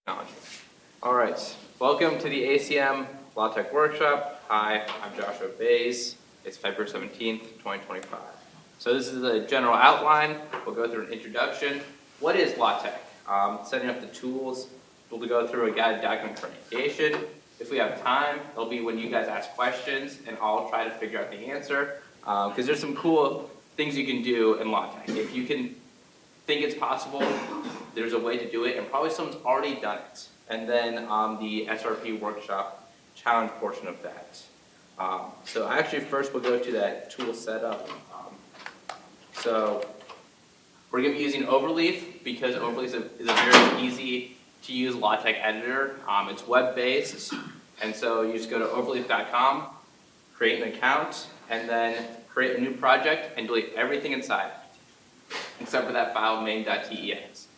Technology. All right, welcome to the ACM LaTeX Workshop. Hi, I'm Joshua Bays. It's February 17th, 2025. So this is a general outline. We'll go through an introduction. What is LaTeX? Setting up the tools. We'll go through a guided document for creation. If we have time, it'll be when you guys ask questions, and I'll try to figure out the answer. Because there's some cool things you can do in LaTeX. If you can think it's possible, there's a way to do it, and probably someone's already done it. And then the SRP workshop challenge portion of that. So actually first we'll go to that tool setup. So we're going to be using Overleaf because Overleaf is a very easy to use LaTeX editor. It's web-based, and so you just go to overleaf.com, create an account, and then create a new project and delete everything inside, except for that file main.tex.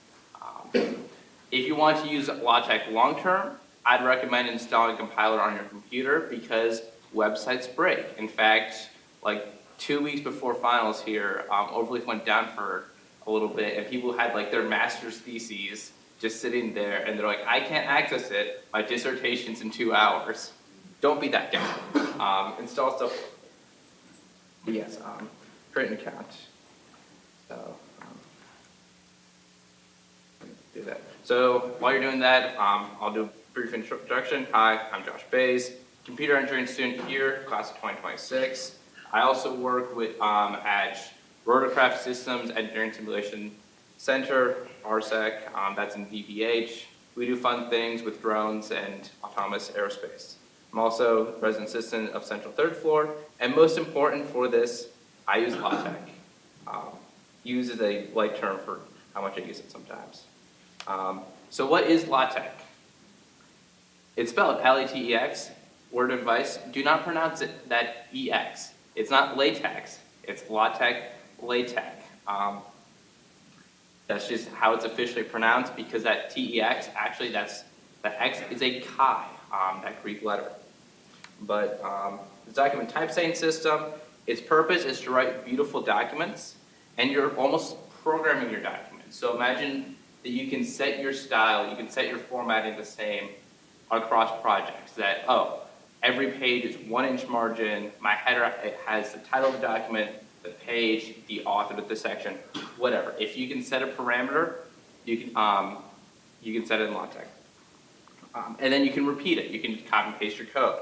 If you want to use LaTeX long-term, I'd recommend installing a compiler on your computer because websites break. In fact, like 2 weeks before finals here, Overleaf went down for a little bit, and people had like their master's theses just sitting there, and they're like, I can't access it. My dissertation's in 2 hours. Don't be that guy. Install stuff. But yes, create an account. So do that. So while you're doing that, I'll do a brief introduction. Hi, I'm Josh Bays, computer engineering student here, class of 2026. I also work with at Rotorcraft Systems Engineering Simulation Center, RSEC, that's in VPH. We do fun things with drones and autonomous aerospace. I'm also resident assistant of Central Third Floor, and most important for this, I use LaTeX. Use is a light term for how much I use it sometimes. So what is LaTeX? It's spelled L-A-T-E-X. Word of advice, do not pronounce it that E-X. It's not latex, it's LaTeX, LaTeX. That's just how it's officially pronounced because that T-E-X, actually that X is a chi, that Greek letter. But the document typesetting system, its purpose is to write beautiful documents, and you're almost programming your documents. So imagine that you can set your style, you can set your formatting the same across projects. That, oh, every page is 1-inch margin, my header it has the title of the document, the page, the author of the section, whatever. If you can set a parameter, you can set it in LaTeX. And then you can repeat it. You can copy and paste your code.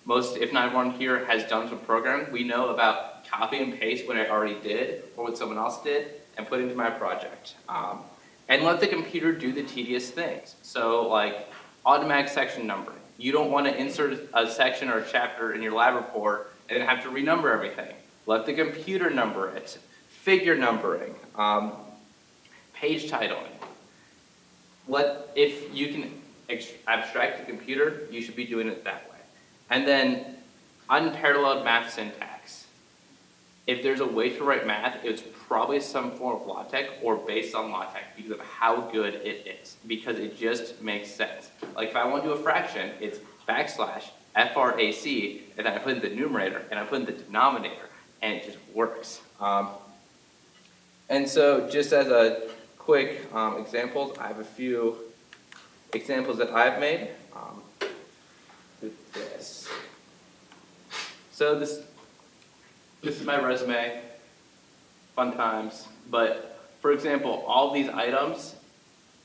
Most, if not everyone here, has done some programming. We know about copy and paste what I already did or what someone else did and put it into my project. And let the computer do the tedious things. So like automatic section numbering. You don't want to insert a section or a chapter in your lab report and then have to renumber everything. Let the computer number it. Figure numbering. Page titling. If you can abstract the computer, you should be doing it that way. And then unparalleled math syntax. If there's a way to write math, it's probably some form of LaTeX or based on LaTeX because of how good it is. Because it just makes sense. Like if I want to do a fraction, it's backslash FRAC, and then I put in the numerator, and I put in the denominator, and it just works. And so just as a quick example, I have a few examples that I've made with this. So this is my resume, fun times, but for example, all these items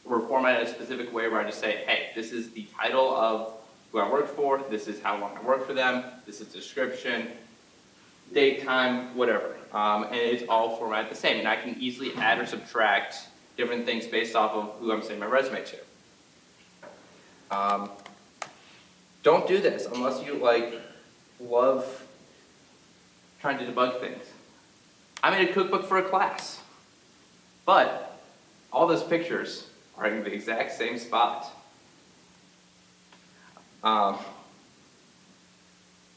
were formatted in a specific way where I just say, hey, this is the title of who I worked for, this is how long I worked for them, this is the description, date, time, whatever. And it's all formatted the same, and I can easily add or subtract different things based off of who I'm sending my resume to. Don't do this unless you love trying to debug things. I made a cookbook for a class, but all those pictures are in the exact same spot.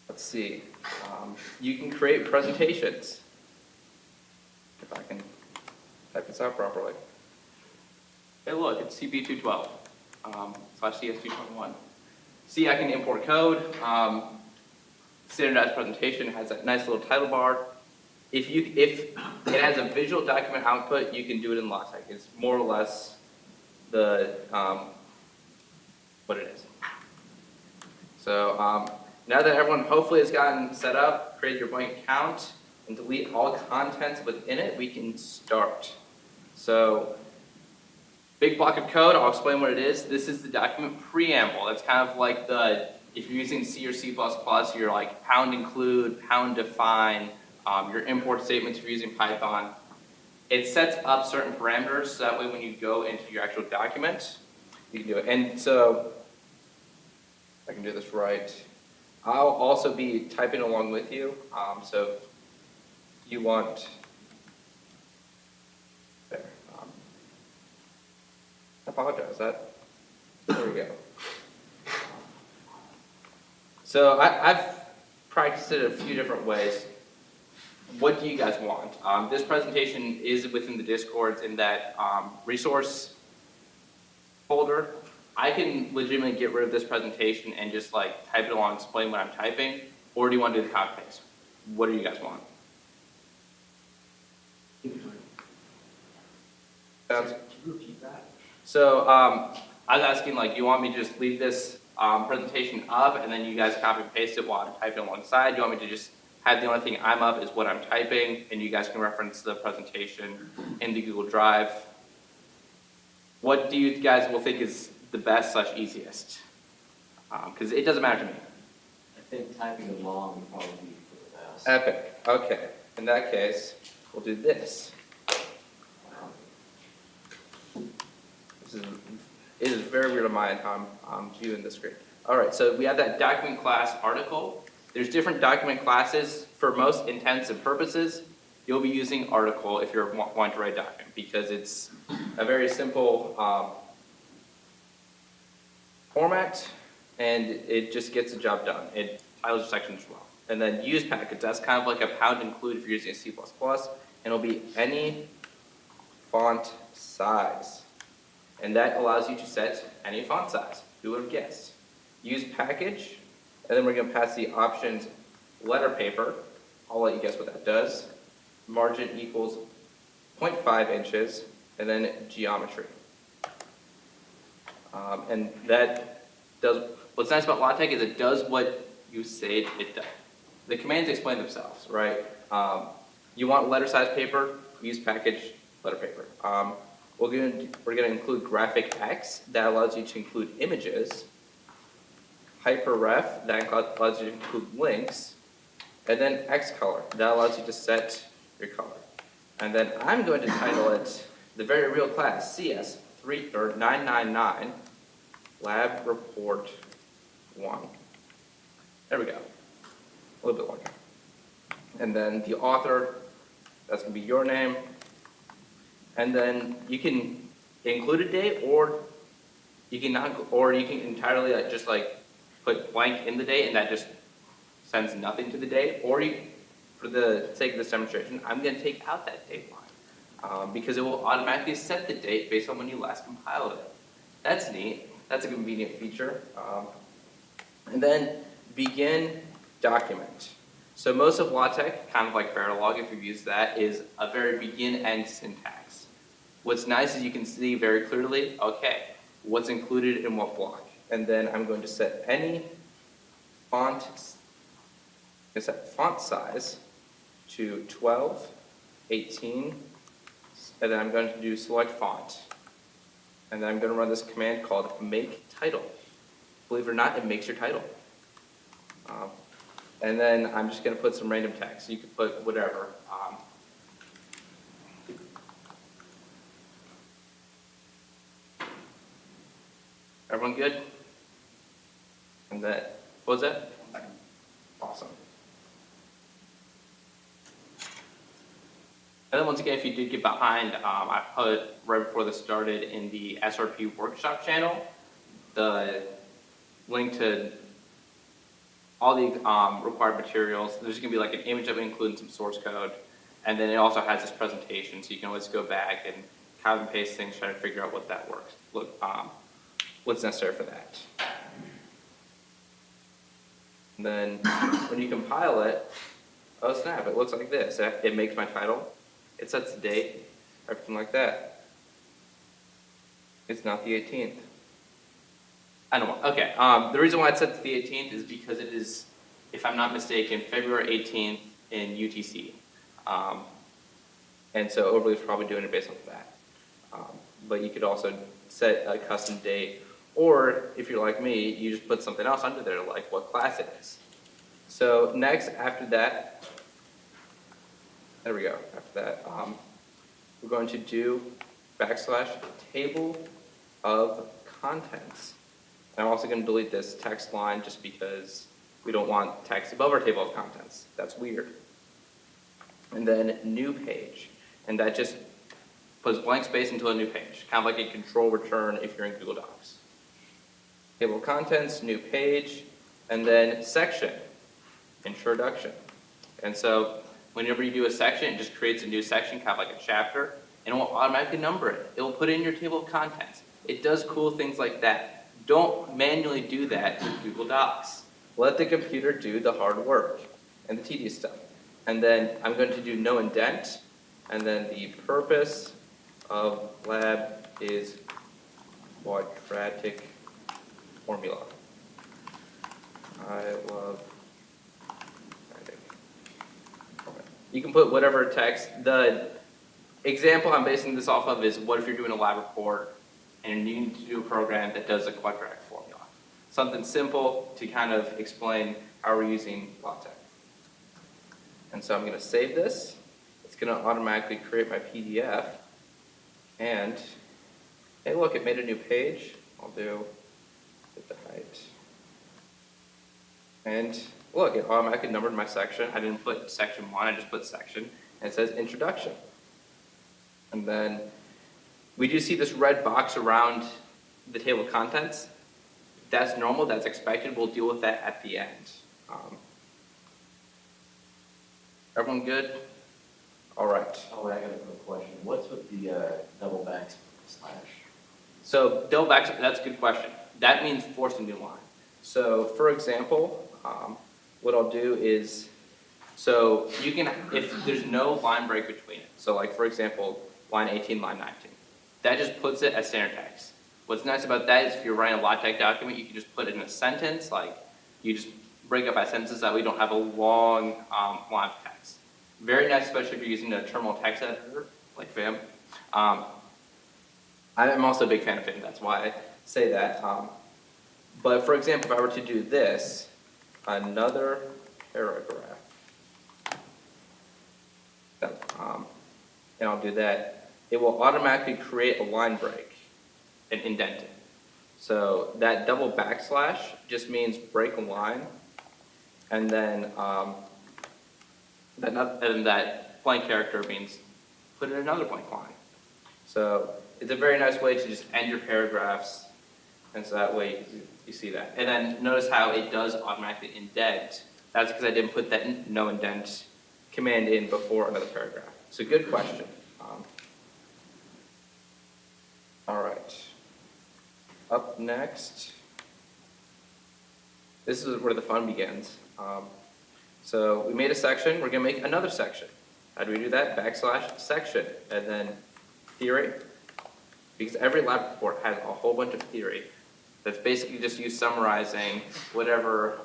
Let's see. You can create presentations. If I can type this out properly. Hey, look, it's CP212 / CS221. See, I can import code. Standardized presentation has that nice little title bar. If it has a visual document output, you can do it in LaTeX. It's more or less the So now that everyone hopefully has gotten set up, create your blank account, and delete all contents within it, we can start. So big block of code, I'll explain what it is. This is the document preamble. That's kind of like if you're using C or C++, you're like pound include, pound define, your import statements if you're using Python. It sets up certain parameters so that way when you go into your actual document, you can do it. And so, if I can do this right, I'll also be typing along with you. So you want, there. I apologize, there we go. So I've practiced it a few different ways. What do you guys want? This presentation is within the Discords in that resource folder. I can legitimately get rid of this presentation and just like type it along, explain what I'm typing, or do you want to do the copy paste? What do you guys want? Can you repeat that? So I was asking, like, you want me to just leave this presentation up and then you guys copy and paste it while I'm typing alongside? Do you want me to just have the only thing I'm up is what I'm typing and you guys can reference the presentation in the Google Drive? What do you guys will think is the best / easiest? Because it doesn't matter to me. I think typing along would probably be for the best. Epic. Okay. In that case, we'll do this. It is very weird on mine how I'm viewing the screen. All right, so we have that document class article. There's different document classes. For most intents and purposes, you'll be using article if you're wanting to write a document because it's a very simple format and it just gets the job done. It titles your sections well. And then use package, that's kind of like a pound include if you're using C++, and it'll be any font size. And that allows you to set any font size. Who would have guessed? Use package, and then we're going to pass the options letter paper. I'll let you guess what that does. Margin equals 0.5 inches, and then geometry. And that does, what's nice about LaTeX is it does what you say it does. The commands explain themselves, right? You want letter size paper, use package letter paper. We're going to include graphic X, that allows you to include images. Hyperref, that allows you to include links. And then X color, that allows you to set your color. And then I'm going to title it the very real class, CS 999 Lab Report 1. There we go. A little bit longer. And then the author, that's going to be your name. And then you can include a date, or you can not, or you can entirely just like put blank in the date, and that just sends nothing to the date. Or you, for the sake of this demonstration, I'm going to take out that date line because it will automatically set the date based on when you last compiled it. That's neat. That's a convenient feature. And then begin document. So most of LaTeX, kind of like Verilog, if you've used that, is a very begin-end syntax. What's nice is you can see very clearly, okay, what's included in what block. And then I'm going to set any font, font size to 12, 18, and then I'm going to do select font. And then I'm going to run this command called make title. Believe it or not, it makes your title. And then I'm just going to put some random text. You could put whatever. Everyone good? And that, what was that? Awesome. And then once again, if you did get behind, I put right before this started in the SRP Workshop channel, the link to all the required materials. There's going to be like an image of it, including some source code, and then it also has this presentation, so you can always go back and copy and paste things, try to figure out what that works. Look, what's necessary for that. And then when you compile it, oh snap, it looks like this. It makes my title, it sets the date, everything like that. It's not the 18th. I don't know. Okay. The reason why it's set to the 18th is because it is, if I'm not mistaken, February 18th in UTC. And so Overleaf's probably doing it based off of that. But you could also set a custom date, or if you're like me, you just put something else under there, like what class it is. So next, after that, there we go. After that, we're going to do \table of contents. And I'm also going to delete this text line just because we don't want text above our table of contents. That's weird. And then new page. And that just puts blank space into a new page, kind of like a control return if you're in Google Docs. Table of contents, new page, and then section, introduction. And so whenever you do a section, it just creates a new section, kind of like a chapter, and it will automatically number it. It will put it in your table of contents. It does cool things like that. Don't manually do that with Google Docs. Let the computer do the hard work and the tedious stuff. And then I'm going to do no indent, and then the purpose of lab is quadratic formula. I love quadratic formula. You can put whatever text. The example I'm basing this off of is, what if you're doing a lab report and you need to do a program that does a quadratic formula? Something simple to kind of explain how we're using LaTeX. And so I'm going to save this. It's going to automatically create my PDF. And hey, look, it made a new page. I'll do the height. And look, it automatically numbered my section. I didn't put section 1, I just put section. And it says introduction. And then we do see this red box around the table of contents. That's normal, that's expected. We'll deal with that at the end. Everyone good? All right. Oh, I got a quick question. What's with the double backslash? So double back, that's a good question. That means force a new line. So for example, what I'll do is, so you can, if there's no line break between it, so like for example, line 18, line 19, that just puts it as standard text. What's nice about that is if you're writing a LaTeX document, you can just put it in a sentence, like you just break up by sentences that we don't have a long line of text. Very nice, especially if you're using a terminal text editor, like Vim. I'm also a big fan of Vim, that's why I say that. But for example, if I were to do this, another paragraph, and I'll do that, it will automatically create a line break and indent it. So that double backslash just means break a line, and then that blank character means put in another blank line. So it's a very nice way to just end your paragraphs, and so that way you see that. And then notice how it does automatically indent. That's because I didn't put that no indent command in before another paragraph. So good question. All right. Up next, this is where the fun begins. So we made a section, we're going to make another section. How do we do that? Backslash section, and then theory. Because every lab report has a whole bunch of theory that's basically just you summarizing whatever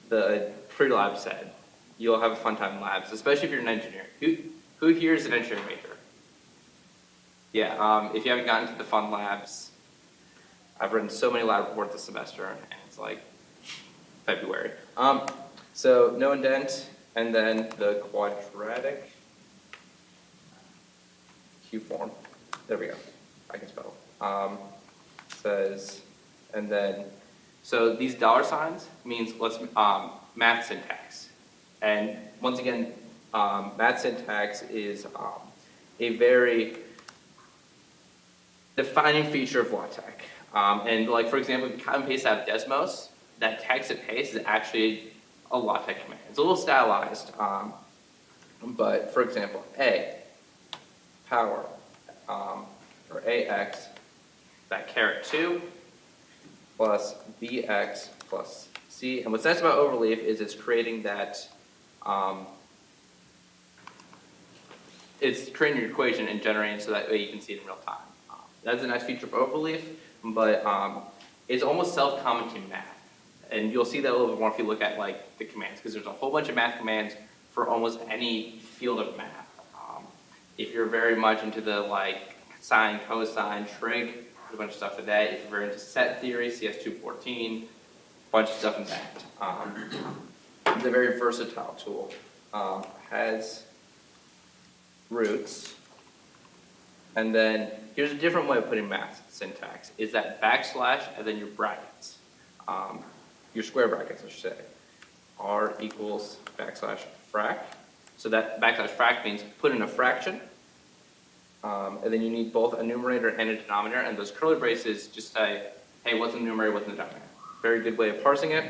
the pre-lab said. You'll have a fun time in labs, especially if you're an engineer. Who here is an engineering major? Yeah, if you haven't gotten to the fun labs, I've written so many lab reports this semester, and it's like February. So no indent, and then the quadratic Q form. There we go. I can spell. Says, and then, so these dollar signs means math syntax. And once again, math syntax is a very defining feature of LaTeX. And like, for example, if you cut and paste out of Desmos, that text it pastes is actually a LaTeX command. It's a little stylized, but for example, A, power, or AX, that caret 2, plus BX plus C. And what's nice about Overleaf is it's creating that, it's creating your equation and generating so that way you can see it in real time. That's a nice feature of Overleaf, but it's almost self-commenting math. And you'll see that a little bit more if you look at like the commands, because there's a whole bunch of math commands for almost any field of math. If you're very much into the like sine, cosine, trig, there's a bunch of stuff for that. If you're very into set theory, CS214, a bunch of stuff in that. It's a very versatile tool. Has roots, and then here's a different way of putting math syntax, is that backslash and then your brackets, your square brackets I should say, r equals backslash frac. So that backslash frac means put in a fraction, and then you need both a numerator and a denominator, and those curly braces just say, hey, what's in the numerator, what's in the denominator. Very good way of parsing it.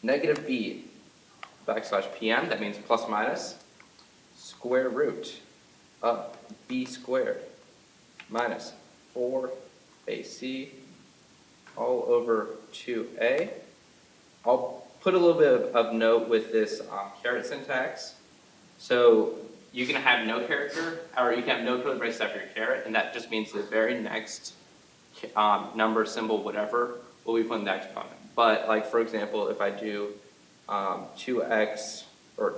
Negative b backslash pm, that means plus minus, square root of b squared minus 4ac all over 2a. I'll put a little bit of note with this caret syntax. So you can have no character, or you can have no curly braces after your caret, and that just means the very next number, symbol, whatever, will be put in the exponent. But like for example, if I do 2x, or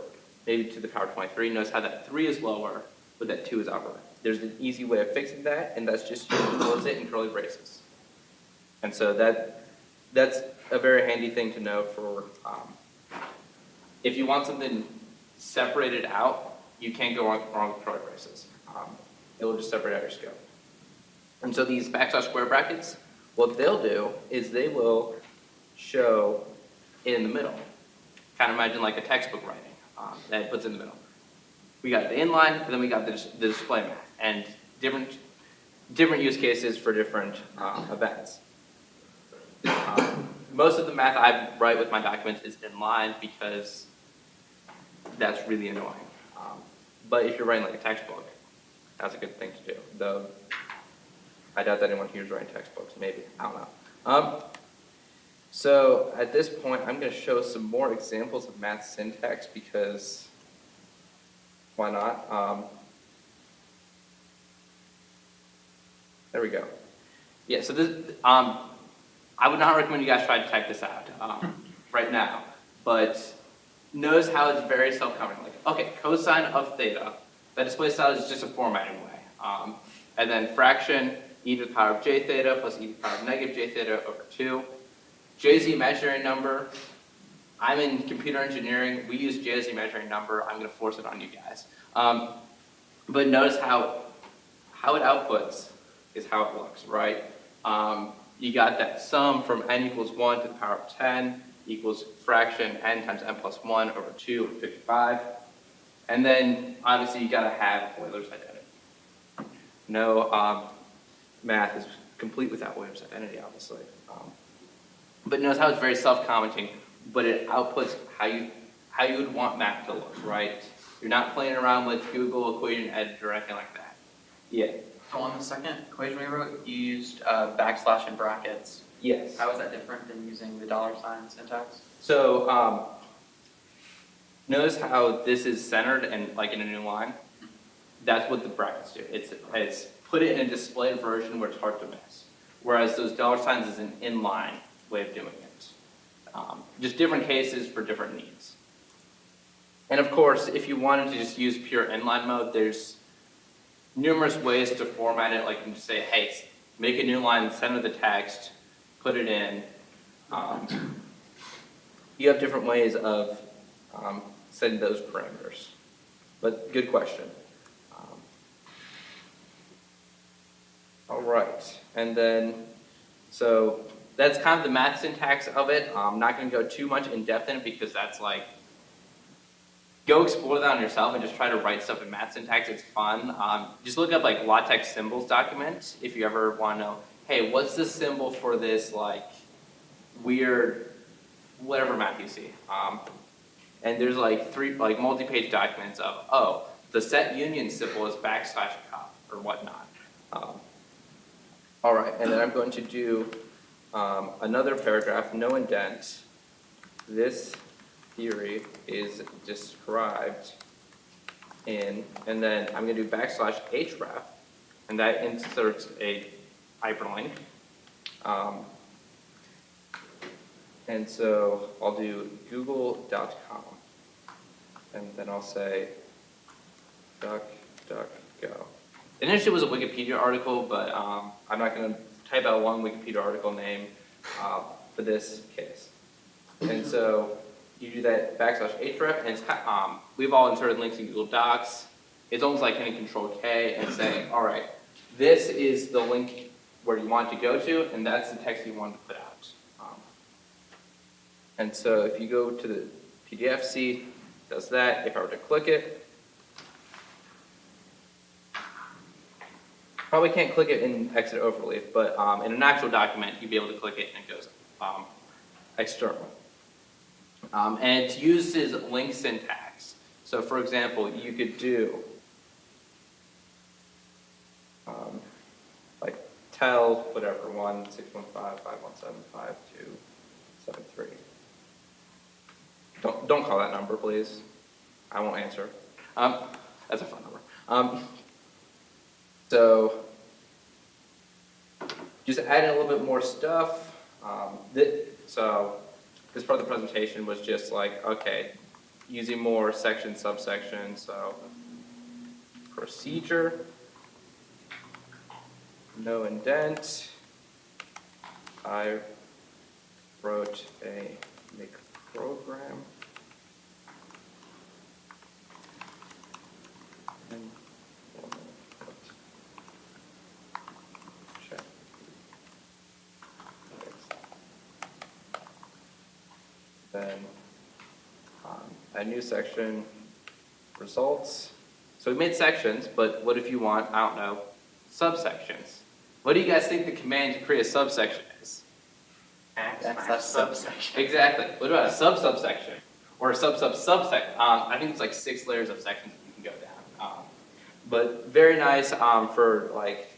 maybe to the power 23, notice how that 3 is lower, but that 2 is upper. There's an easy way of fixing that, and that's just you close it in curly braces. And so that's a very handy thing to know for if you want something separated out, you can't go wrong with curly braces. It will just separate out your scope. And so these backslash square brackets, what they'll do is they will show it in the middle. Kind of imagine like a textbook writing that it puts in the middle. We got the inline, and then we got the display math, and different use cases for different events. Most of the math I write with my documents is inline because that's really annoying. But if you're writing like a textbook, that's a good thing to do. Though I doubt that anyone here is writing textbooks. Maybe, I don't know. So at this point, I'm going to show some more examples of math syntax because why not? There we go. Yeah, so this, I would not recommend you guys try to type this out right now, but notice how it's very self-commenting. Like, okay, cosine of theta, that display style is just a formatting way. And then fraction, e to the power of j theta plus e to the power of negative j theta over 2. J is the imaginary number. I'm in computer engineering. We use J as the imaginary number. I'm going to force it on you guys. But notice how it outputs is how it looks, right? You got that sum from n equals 1 to the power of 10 equals fraction n times n plus 1 over 2 over 55. And then, obviously, you got to have Euler's identity. No math is complete without Euler's identity, obviously. But notice how it's very self-commenting, but it outputs how you would want math to look, right? You're not playing around with Google Equation Editor or anything like that. Yeah. So on the second equation we wrote, you used backslash and brackets. Yes. How is that different than using the $sign syntax? So notice how this is centered and like in a new line. That's what the brackets do. It's put it in a displayed version where it's hard to miss. Whereas those $signs is an inline way of doing it. Just different cases for different needs. And of course, if you wanted to just use pure inline mode, there's numerous ways to format it. Like you can just say, hey, make a new line, center the text, put it in. You have different ways of setting those parameters. But good question. All right, and then, so that's kind of the math syntax of it. I'm not going to go too much in depth in it because that's like, go explore that on yourself and just try to write stuff in math syntax. It's fun. Just look up like LaTeX symbols document if you ever want to know, hey, what's the symbol for this like weird, whatever math you see. And there's like three like multi-page documents of, oh, the set union symbol is backslash cup or whatnot. All right, and then I'm going to do another paragraph, no indent. This theory is described in, and then I'm going to do backslash href, and that inserts a hyperlink. And so I'll do google.com, and then I'll say DuckDuckGo. Initially it was a Wikipedia article, but I'm not going to type out a long Wikipedia article name for this case. And so you do that \href, and it's, we've all inserted links in Google Docs. It's almost like hitting Control-K and saying, all right, this is the link where you want to go to, and that's the text you want to put out. And so if you go to the PDF, see, does that. If I were to click it, probably can't click it in Exit Overleaf, but in an actual document, you'd be able to click it and it goes external. And it uses link syntax. So for example, you could do like tell whatever 1-615-517-5273. Don't call that number, please. I won't answer. That's a fun number. So just adding a little bit more stuff. So this part of the presentation was just like, okay, using more section, subsection. So procedure, no indent. I wrote a make program. And check. Then a new section, results. So we made sections, but what if you want, I don't know, subsections? What do you guys think the command to create a subsection is? Backslash subsection. Exactly. What about a subsection? Or a subsection? I think it's like 6 layers of sections that you can go down. But very nice for like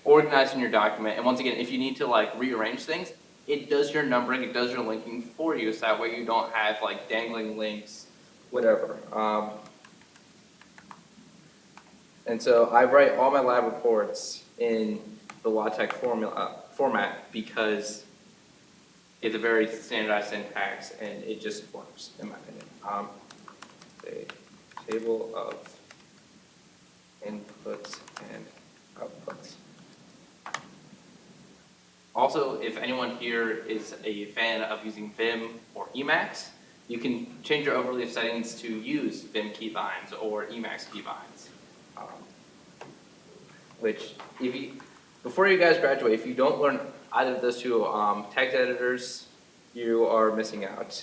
organizing your document. And once again, if you need to like rearrange things, it does your numbering, it does your linking for you, so that way you don't have like dangling links, whatever. And so I write all my lab reports in the LaTeX format because it's a very standardized syntax and it just works, in my opinion. A table of inputs and outputs. Also, if anyone here is a fan of using Vim or Emacs, you can change your overlay settings to use Vim keybinds or Emacs keybinds. Which, before you guys graduate, if you don't learn either of those two text editors, you are missing out.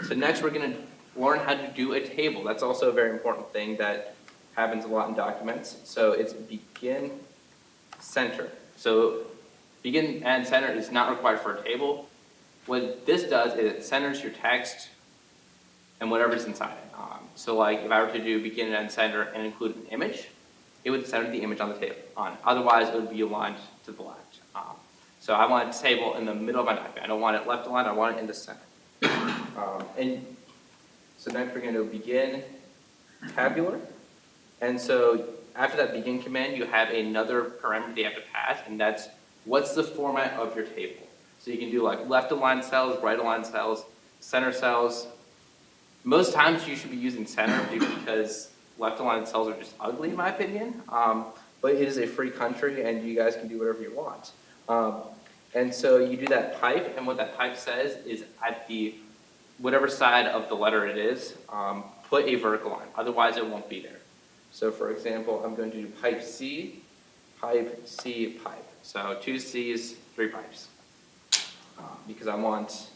So next we're going to learn how to do a table. That's also a very important thing that happens a lot in documents. So it's begin, center. So begin and center is not required for a table. What this does is it centers your text and whatever's inside it. So like if I were to do begin and center and include an image, it would center the image on the table. Otherwise, it would be aligned to the left. So I want a table in the middle of my document. I don't want it left aligned, I want it in the center. And so next we're going to begin tabular. And so after that begin command, you have another parameter that you have to pass, and that's what's the format of your table. So you can do like left aligned cells, right aligned cells, center cells. Most times you should be using center because left aligned cells are just ugly in my opinion. But it is a free country and you guys can do whatever you want. And so you do that pipe, and what that pipe says is at the whatever side of the letter it is, put a vertical line. Otherwise, it won't be there. So for example, I'm going to do pipe C, pipe. So 2 C's, 3 pipes. Because I want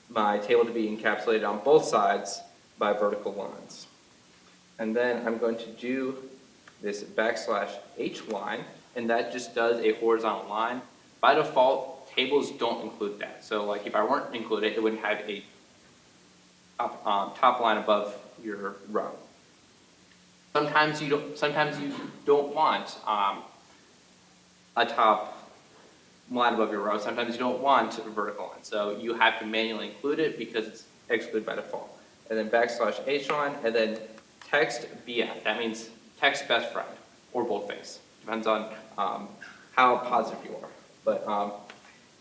my table to be encapsulated on both sides by vertical lines. And then I'm going to do this \h line, and that just does a horizontal line. By default, tables don't include that. So like if I weren't included, it wouldn't have a top line above your row. Sometimes you don't want a top line above your row. Sometimes you don't want a vertical line. So you have to manually include it because it's excluded by default. And then \h line, and then text BF. That means text best friend or boldface. Depends on how how positive you are. But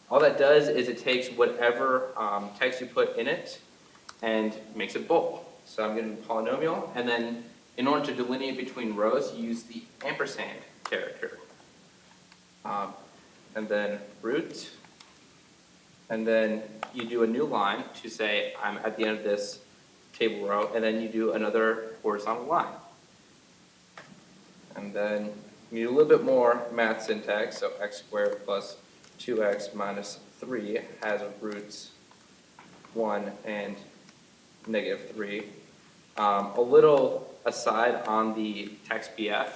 all that does is it takes whatever text you put in it and makes it bold. So I'm going to do polynomial, and then in order to delineate between rows, you use the ampersand character. And then root, and then you do a new line to say I'm at the end of this table row, and then you do another horizontal line. And then you do a little bit more math syntax, so x squared plus 2x minus 3 has roots 1 and negative 3. A little aside on the text BF,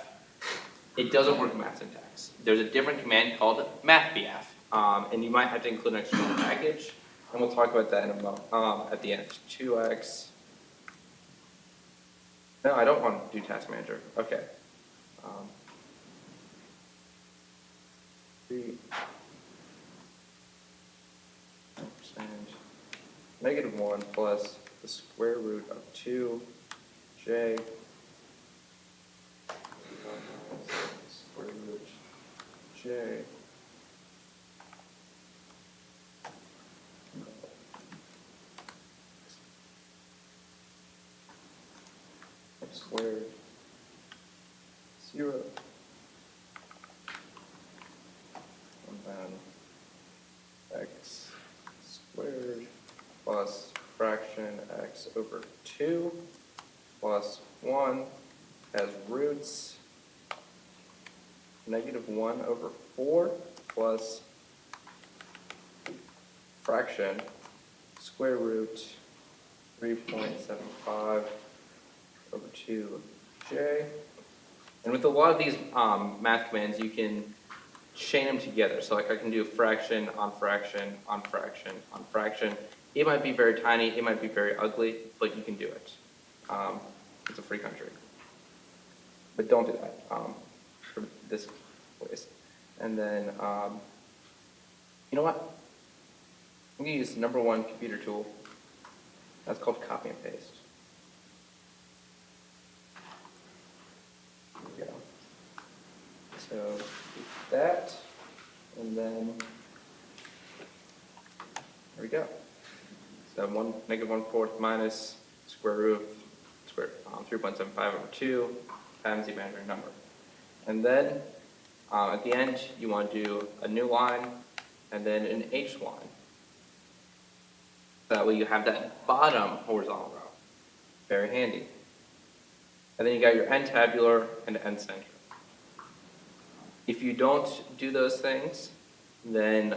it doesn't work with math syntax. There's a different command called mathbf, and you might have to include an external package, and we'll talk about that in a moment at the end. 2x. No, I don't want to do task manager. Okay. 3 negative 1 plus the square root of 2j square root j x squared 0 and then x squared plus fraction x over 2 plus 1 has roots negative 1 over 4 plus fraction square root 3.75 over 2j. And with a lot of these math commands, you can chain them together. So like I can do fraction on fraction on fraction on fraction. It might be very tiny, it might be very ugly, but you can do it. It's a free country. But don't do that for this place. And then, you know what? I'm going to use the #1 computer tool. That's called copy and paste. There we go. So that, and then there we go. So negative 1/4 minus square root 3.75 over 2 times the imaginary number. And then at the end, you want to do a new line and then an H line. That way you have that bottom horizontal row. Very handy. And then you got your end tabular and end center. If you don't do those things, then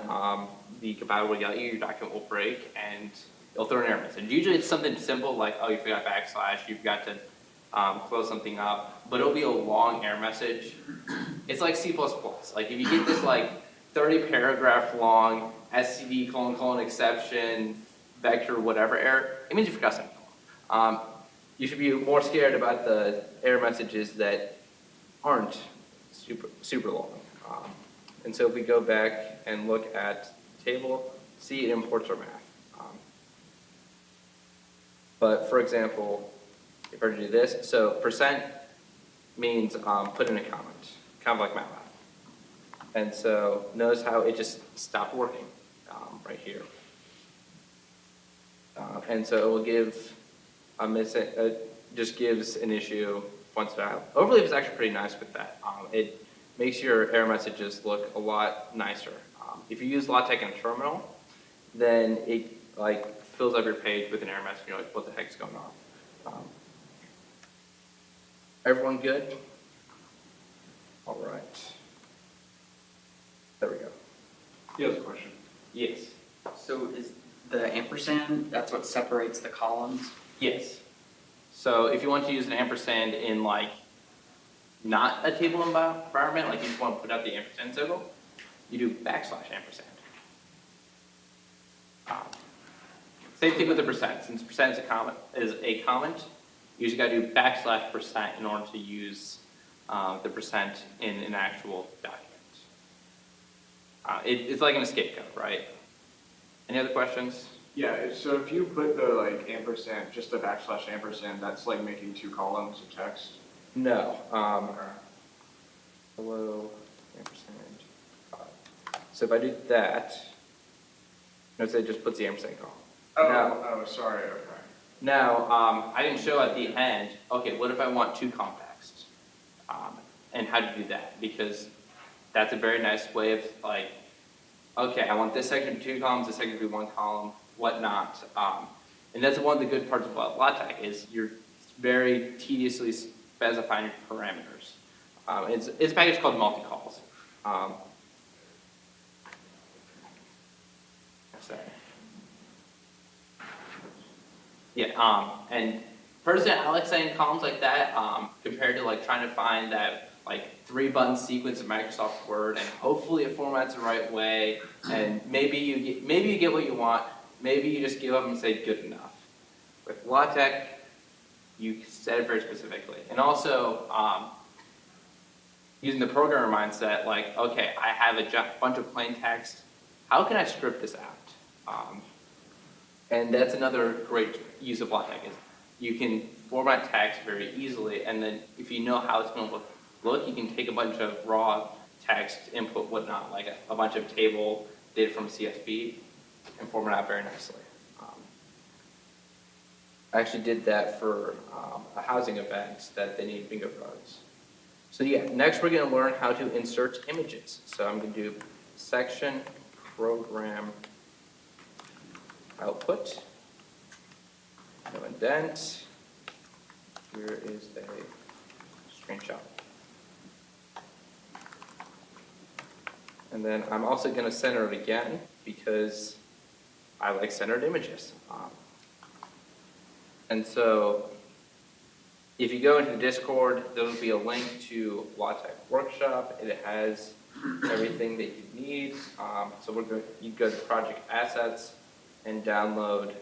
the compiler will yell at you, your document will break, and it'll throw an error message. Usually it's something simple like, oh, you forgot backslash, you forgot to close something up, but it'll be a long error message. It's like C++. Like if you get this like 30 paragraph long std : exception, vector, whatever error, it means you forgot something. You should be more scared about the error messages that aren't super long. And so if we go back and look at the table, see it imports our math. But for example, if I were to do this, so percent means put in a comment, kind of like MATLAB. And so notice how it just stopped working right here. And so it will give a missing, just gives an issue once in a while. Overleaf is actually pretty nice with that. It makes your error messages look a lot nicer. If you use LaTeX in a terminal, then it like fills up your page with an error message. You're like, what the heck's going on? Everyone good? All right. There we go. You have a question? Yes. So is the ampersand, that's what separates the columns? Yes. So if you want to use an ampersand in like not a table environment, like you just want to put out the ampersand symbol, you do \ampersand. Same thing with the percent. Since percent is a comment, you just got to do \% in order to use the percent in an actual document. It's like an escape code, right? Any other questions? Yeah, so if you put the like ampersand, just the \ampersand, that's like making 2 columns of text? No. Hello, ampersand. So if I do that, notice it just puts the ampersand column. Oh, sorry, okay. Now, I didn't show at the end, okay, what if I want two context? And how to do that? Because that's a very nice way of like, okay, I want this section to be two columns, this section to be one column, whatnot. And that's one of the good parts about LaTeX is you're very tediously specifying your parameters. It's a package called multi-calls. Sorry. Yeah, and personally, I like setting columns like that compared to like trying to find that like 3-button sequence in Microsoft Word, and hopefully it formats the right way, and maybe you get what you want, maybe you just give up and say good enough. With LaTeX, you set it very specifically, and also using the programmer mindset, like okay, I have a bunch of plain text. How can I script this out? And that's another great use of LaTeX is you can format text very easily, and then if you know how it's going to look, you can take a bunch of raw text input, whatnot, like a bunch of table data from CSV, and format out very nicely. I actually did that for a housing event that they need bingo cards. So yeah, next we're going to learn how to insert images. So I'm going to do section program output, no indent, here is a screenshot. And then I'm also going to center it again because I like centered images. And so if you go into the Discord, there will be a link to LaTeX Workshop. It has everything that you need. So you go to project assets and download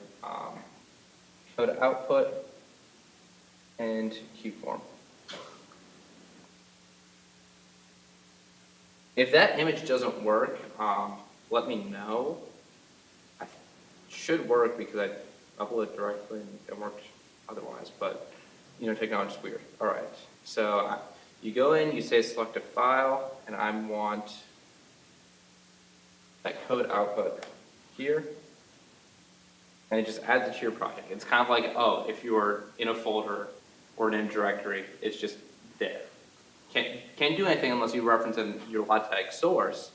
code output and QForm. If that image doesn't work, let me know. It should work because I upload it directly and it worked otherwise, but you know, technology's weird. All right, so you go in, you say select a file, and I want that code output here, and it just adds it to your project. It's kind of like, oh, if you're in a folder or in a directory, it's just there. Can't do anything unless you reference in your LaTeX source,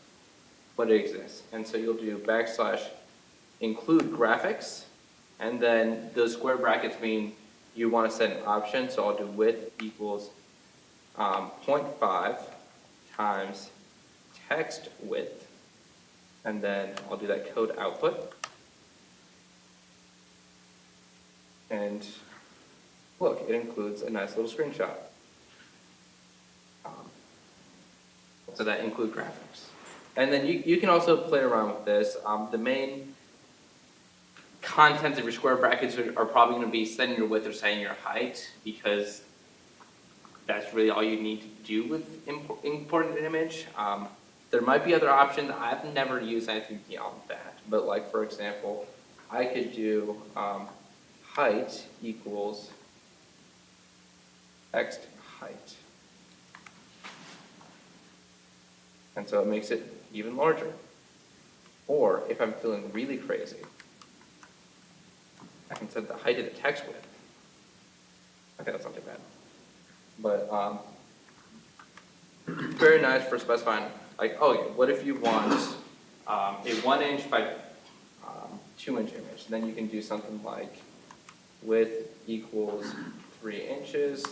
but it exists. And so you'll do / include graphics, and then those square brackets mean you want to set an option, so I'll do width equals 0.5 times text width, and then I'll do that code output. And look, it includes a nice little screenshot. So that include graphics. And then you can also play around with this. The main contents of your square brackets are probably going to be setting your width or setting your height, because that's really all you need to do with importing an image. There might be other options. I've never used anything beyond that. But like, for example, I could do height equals text height. And so it makes it even larger. Or if I'm feeling really crazy, I can set the height of the text width. Okay, that's not too bad. But very nice for specifying, like, oh, yeah, what if you want a 1 inch by 2 inch image? Then you can do something like width equals 3 inches.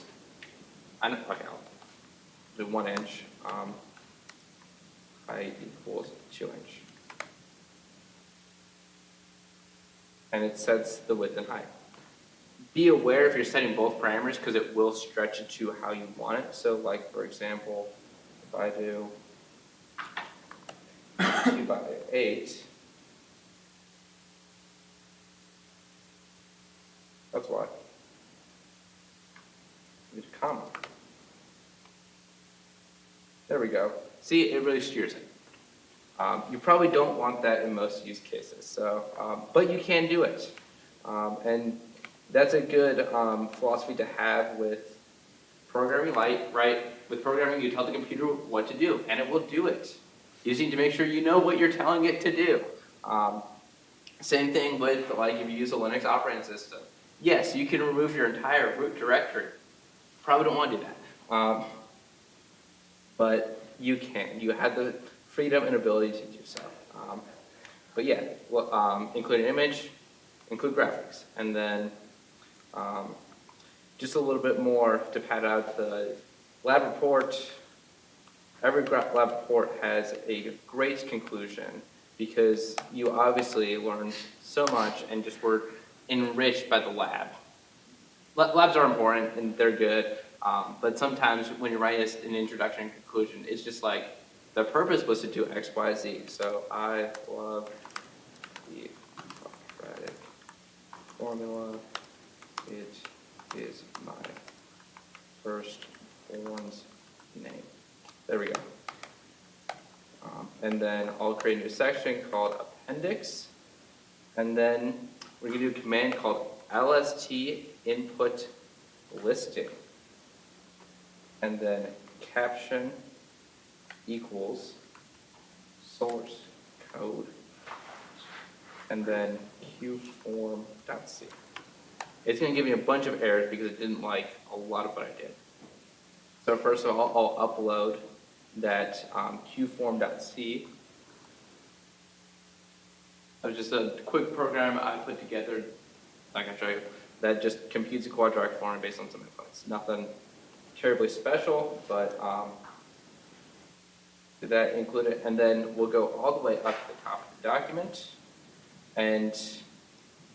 Okay, I'll do 1 inch. Height equals 2 inch. And it sets the width and height. Be aware if you're setting both parameters, because it will stretch it to how you want it. So like, for example, if I do 2 by 8, that's why. Need a comma. There we go. See, it really steers it. You probably don't want that in most use cases, so, but you can do it. And that's a good philosophy to have with programming, right? With programming, you tell the computer what to do, and it will do it. You just need to make sure you know what you're telling it to do. Same thing with, like, if you use a Linux operating system. Yes, you can remove your entire root directory. Probably don't want to do that. But you can. You have the freedom and ability to do so. But yeah, include an image, include graphics, and then just a little bit more to pad out the lab report. Every lab report has a great conclusion because you obviously learned so much and just were enriched by the lab. Labs are important and they're good, but sometimes when you're writing an introduction and conclusion, it's just like the purpose was to do X, Y, Z. So I love the quadratic formula. It is my first born's name. There we go. And then I'll create a new section called appendix. And then we're going to do a command called lst input listing. And then caption equals source code. And then qform.c. It's going to give me a bunch of errors because it didn't like a lot of what I did. So first of all, I'll upload that qform.c. It was just a quick program I put together, like I show you, that just computes a quadratic form based on some inputs. Nothing terribly special, but did that include it? And then we'll go all the way up to the top of the document. And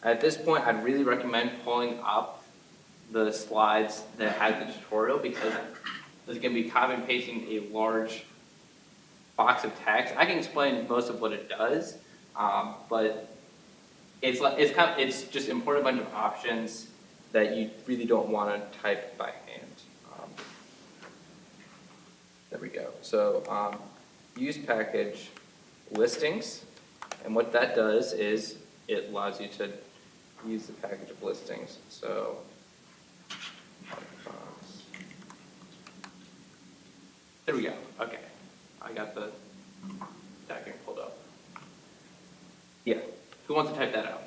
at this point, I'd really recommend pulling up the slides that have the tutorial because there's going to be copy and pasting a large box of text. I can explain most of what it does, but it's just importing a bunch of options that you really don't want to type by hand. There we go. So use package listings, and what that does is it allows you to use the package of listings. So there we go. Okay, I got the document pulled up. Yeah, who wants to type that out?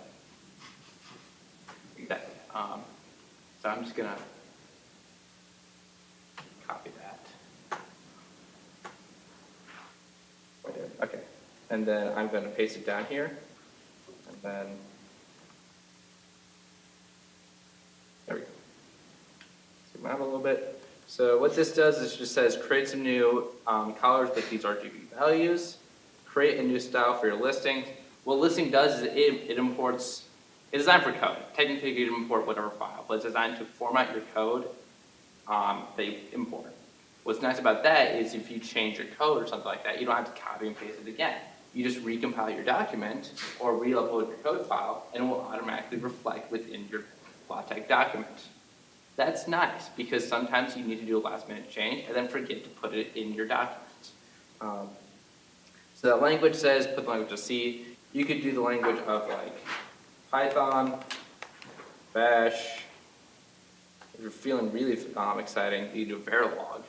Exactly. So I'm just gonna copy that. Right there. Okay, and then I'm gonna paste it down here, and then there we go. Zoom out a little bit. So what this does is just says create some new colors with these RGB values, create a new style for your listing. What listing does is it imports, it's designed for code. Technically you can import whatever file, but it's designed to format your code that you import. What's nice about that is if you change your code or something like that, you don't have to copy and paste it again. You just recompile your document or re-upload your code file and it will automatically reflect within your LaTeX document. That's nice because sometimes you need to do a last minute change and then forget to put it in your document. So that language says put the language of C. You could do the language of like Python, Bash. If you're feeling really exciting, you do Verilog.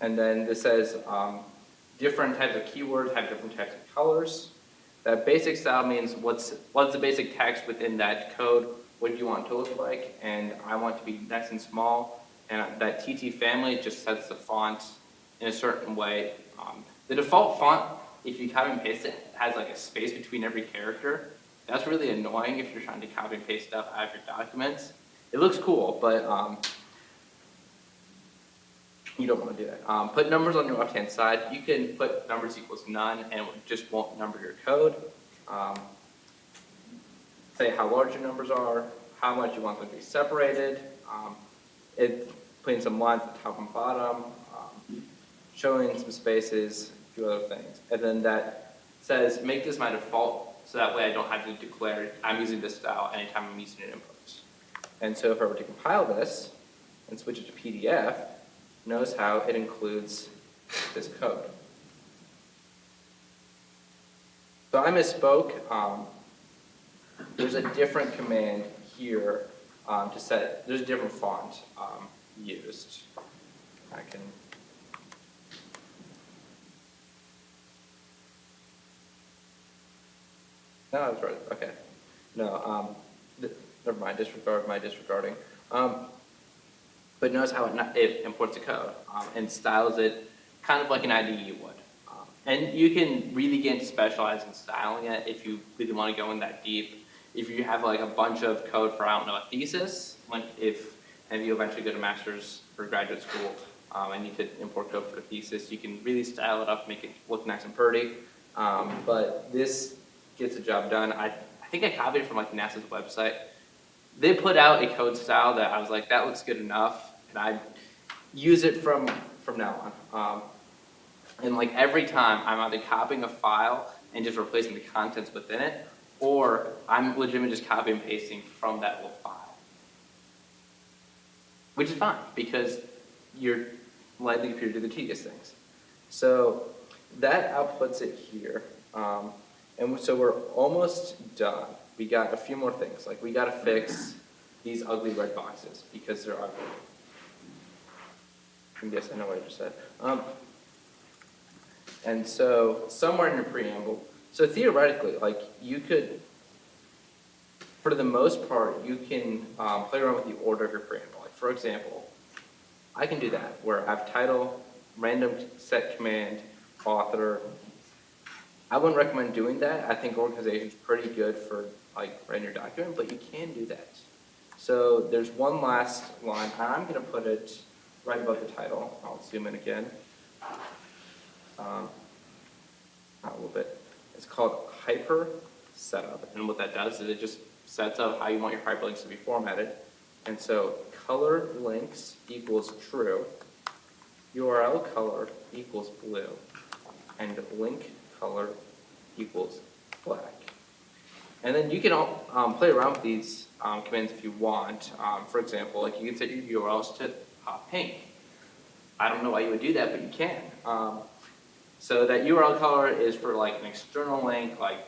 And then this says different types of keywords have different types of colors. That basic style means what's the basic text within that code. What do you want it to look like? And I want it to be nice and small. And that TT family just sets the font in a certain way. The default font, if you copy and paste it, has like a space between every character. That's really annoying if you're trying to copy and paste stuff out of your documents. It looks cool, but you don't want to do that. Put numbers on your left-hand side. You can put numbers equals none, and it just won't number your code. Say how large your numbers are, how much you want them to be separated, putting some lines at the top and bottom, showing some spaces, a few other things. And then that says, make this my default, so that way I don't have to declare I'm using this style anytime I'm using an input. And so if I were to compile this and switch it to PDF, notice how it includes this code. So I misspoke. There's a different command here to set, there's a different font used. I can No, I was right, okay. No, never mind, disregard my disregarding. But notice how it imports a code and styles it kind of like an IDE would. And you can really get into specializing styling it if you really want to go in that deep. If you have like a bunch of code for, I don't know, a thesis, and you eventually go to master's or graduate school and need to import code for a thesis, you can really style it up, make it look nice and pretty. But this gets the job done. I think I copied it from like NASA's website. They put out a code style that I was like, that looks good enough, and I use it from now on. And like every time, I'm either copying a file and just replacing the contents within it, or I'm legitimately just copy and pasting from that little file. Which is fine, because you're letting the computer do the tedious things. So that outputs it here. And so we're almost done. We got a few more things. Like we got to fix these ugly red boxes because they're ugly. And yes, I know what I just said. And so somewhere in your preamble, so theoretically, like you could, for the most part, you can play around with the order of your preamble. Like for example, I can do that where I have title, random set command, author. I wouldn't recommend doing that. I think organization is pretty good for like writing your document, but you can do that. So there's one last line, and I'm going to put it right above the title. I'll zoom in again. A little bit. It's called hyper setup, and what that does is it just sets up how you want your hyperlinks to be formatted. And so color links equals true, URL color equals blue, and link color equals black. And then you can play around with these commands if you want. For example, like you can set your URLs to pink. I don't know why you would do that, but you can. So that URL color is for like an external link, like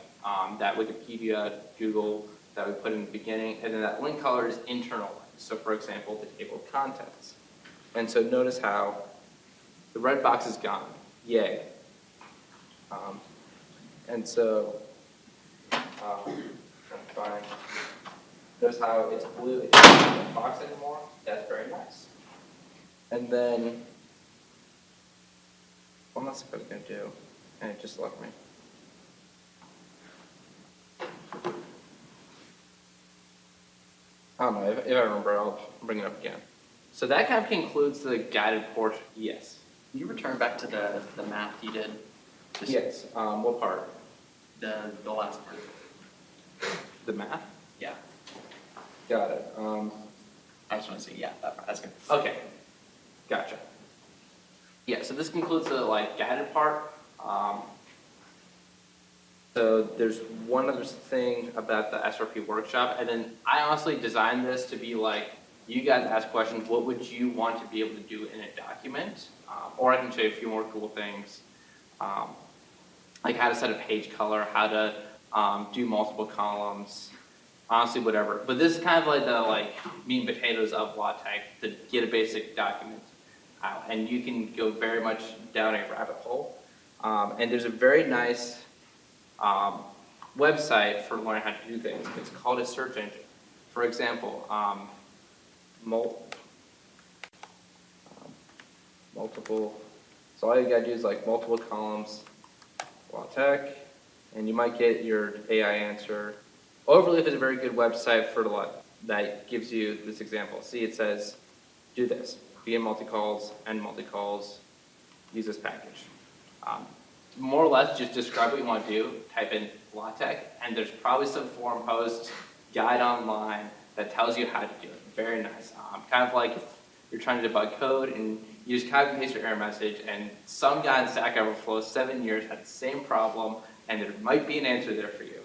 that Wikipedia, Google that we put in the beginning, and then that link color is internal link. So for example, the table of contents. And so notice how the red box is gone. Yay. And so fine. Notice how it's blue. It doesn't have a box anymore. That's very nice. And then one last thing I was going to do, and it just left me. I don't know, if I remember, I'll bring it up again. So that kind of concludes the guided portion. Yes. Can you return back to the math you did? Yes. What part? The last part. The math? Yeah. Got it. I just want to say, yeah, that part. That's good. Okay. Gotcha. Yeah, so this concludes the like guided part. So there's one other thing about the SRP workshop, and then I honestly designed this to be like, you guys ask questions, what would you want to be able to do in a document? Or I can show you a few more cool things, like how to set a page color, how to do multiple columns, honestly, whatever. But this is kind of like the meat and potatoes of LaTeX to get a basic document out, and you can go very much down a rabbit hole. And there's a very nice website for learning how to do things. It's called a search engine. For example, multiple. So all you gotta do is like multiple columns, LaTeX, and you might get your AI answer. Overleaf is a very good website for that gives you this example. See, it says, do this. Begin multi-calls, end multi-calls, use this package. More or less, just describe what you want to do, type in LaTeX, and there's probably some forum post, guide online that tells you how to do it. Very nice. Kind of like if you're trying to debug code and you just copy and paste your error message, and some guy in Stack Overflow, 7 years, had the same problem, and there might be an answer there for you.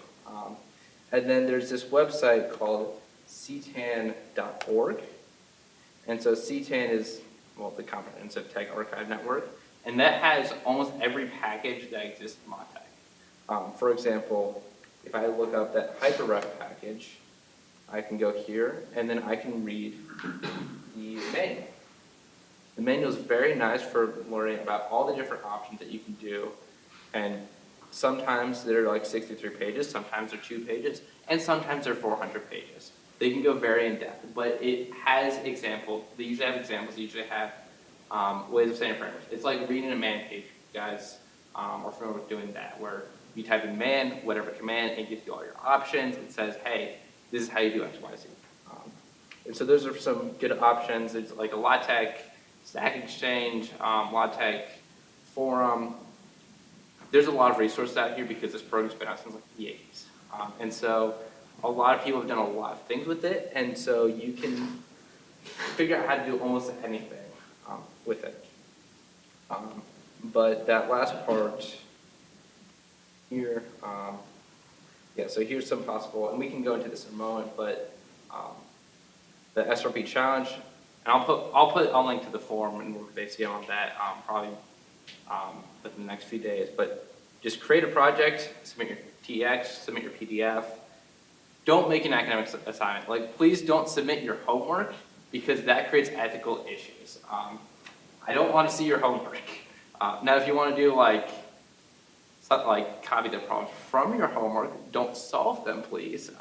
And then there's this website called ctan.org. And so CTAN is, well, the Comprehensive Tag Archive Network, and that has almost every package that exists in LaTeX. For example, if I look up that hyperref package, I can go here, and then I can read the manual. The manual is very nice for learning about all the different options that you can do, and Sometimes they're like 63 pages, sometimes they're 2 pages, and sometimes they're 400 pages. They can go very in depth, but it has examples. They usually have examples. They usually have ways of saying parameters. It's like reading a man page. You guys are familiar with doing that, where you type in man, whatever command, and it gives you all your options. It says, hey, this is how you do X, Y, Z. And so those are some good options. It's like a LaTeX Stack Exchange, LaTeX Forum. There's a lot of resources out here because this program's been out since like the 80s. And so a lot of people have done a lot of things with it, and so you can figure out how to do almost anything with it. But that last part here, yeah, so here's some possible, and we can go into this in a moment, but the SRP challenge, and I'll link to the forum and work with ACM on that probably within the next few days. But just create a project, submit your TX, submit your PDF. Don't make an academic assignment. Like, please don't submit your homework because that creates ethical issues. I don't want to see your homework. Now, if you want to do like copy the problems from your homework, don't solve them, please.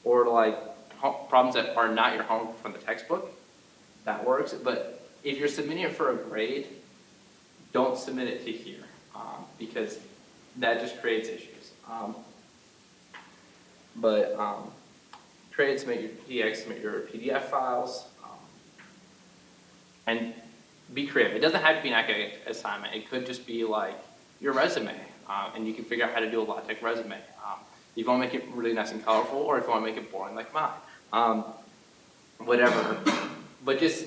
Or like problems that are not your homework from the textbook, that works. But if you're submitting it for a grade, don't submit it to here because that just creates issues. Submit your TX, submit your PDF files, and be creative. It doesn't have to be an academic assignment. It could just be like your resume, and you can figure out how to do a LaTeX resume. If you want to make it really nice and colorful, or if you want to make it boring like mine, whatever. But just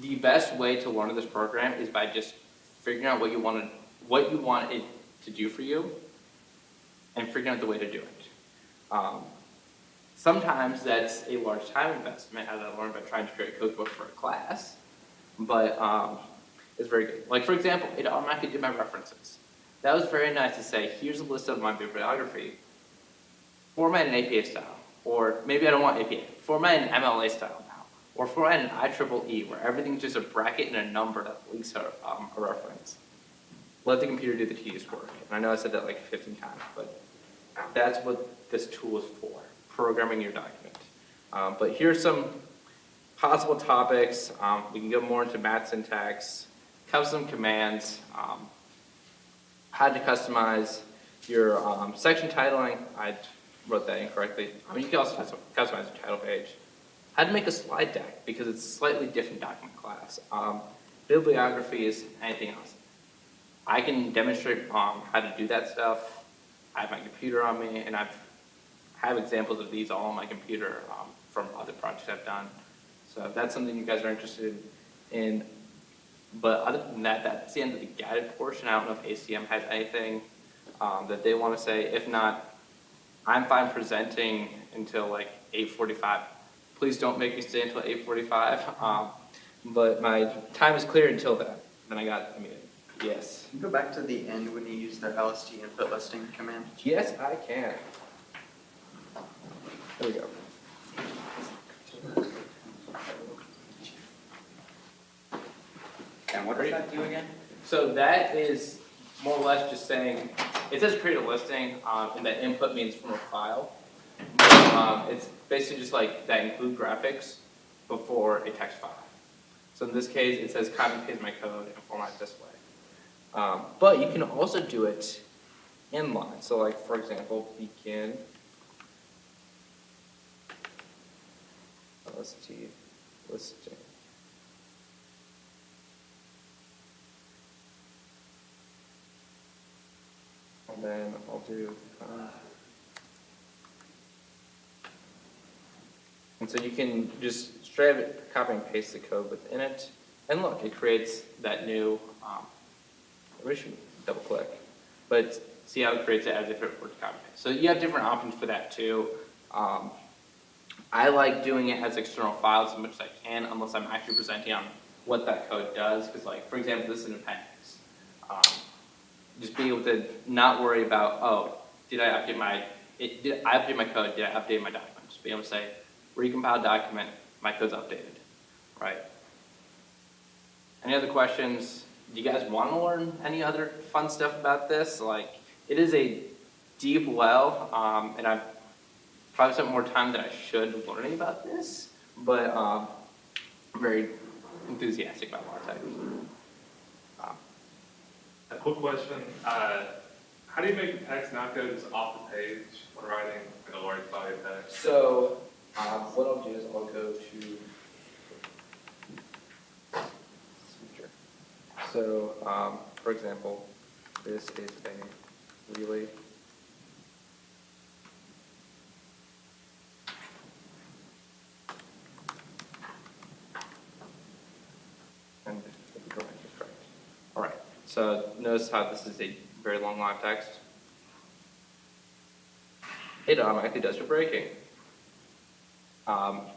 the best way to learn this program is by just figuring out what you want it to do for you, and figuring out the way to do it. Sometimes that's a large time investment, as I learned by trying to create a codebook for a class, but it's very good. Like, for example, it automatically did my references. That was very nice to say, here's a list of my bibliography, format in APA style, or maybe I don't want APA, format in MLA style now, or format in IEEE, where everything's just a bracket and a number that links a reference. Let the computer do the tedious work. And I know I said that like 15 times, but that's what this tool is for, programming your document. But here's some possible topics. We can go more into math syntax, custom commands, how to customize your section titling. I wrote that incorrectly. You can also customize your title page. How to make a slide deck, because it's a slightly different document class. Bibliographies, anything else. I can demonstrate how to do that stuff. I have my computer on me, and I have examples of these all on my computer from other projects I've done. So if that's something you guys are interested in. But other than that, that's the end of the guided portion. I don't know if ACM has anything that they want to say. If not, I'm fine presenting until like 8:45. Please don't make me stay until 8:45. But my time is clear until then. Then I got a meeting. Yes. Can you go back to the end when you use the LST input listing command? Yes, I can. There we go. And what does that do again? So that is more or less just saying, it says create a listing, and that input means from a file. It's basically just like that include graphics before a text file. So in this case, it says copy and paste my code and format it this way. But you can also do it inline. So like, for example, begin LST listing. And then I'll do, and so you can just straight up copy and paste the code within it. And look, it creates that new, we should double click, but see how it creates it as if it were to copy and paste. So you have different options for that too. I like doing it as external files as much as I can, unless I'm actually presenting on what that code does. Because like, for example, this is an appendix. Just being able to not worry about, oh, did I update my code? Did I update my document? Just being able to say, recompile document, my code's updated, right? Any other questions? Do you guys want to learn any other fun stuff about this? Like, It is a deep well, and I've probably spent more time than I should learning about this, but I'm very enthusiastic about LaTeX. A quick question, how do you make the text not go just off the page when writing a large body of text? So, what I'll do is I'll go to. So, for example, this is a really and the drawing is correct. All right. So notice how this is a very long line of text. It automatically does your breaking. I'll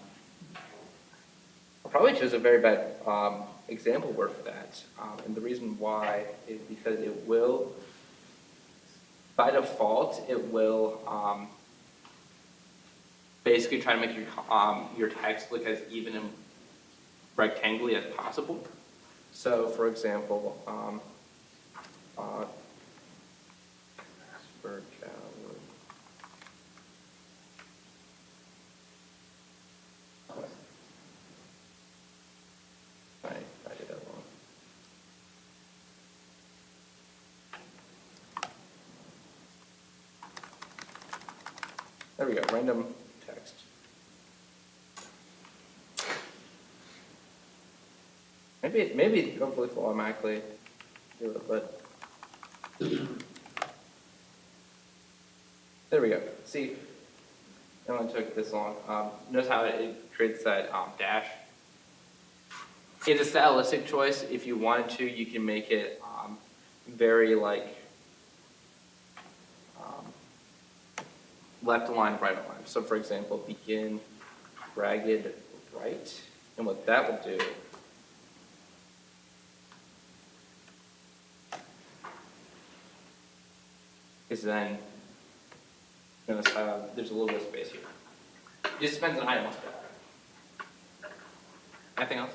probably choose a very bad example word for that. And the reason why is because it will, by default, it will basically try to make your text look as even and rectangly as possible. So, for example, I did that wrong. There we go, random text. Maybe it hopefully will automatically do it, but there we go. See, it only took this long. Notice how it creates that dash. It's a stylistic choice. If you wanted to, you can make it very like left align, right align. So for example, begin ragged right. And what that will do is then notice how there's a little bit of space here. It just depends on how you want that. Anything else?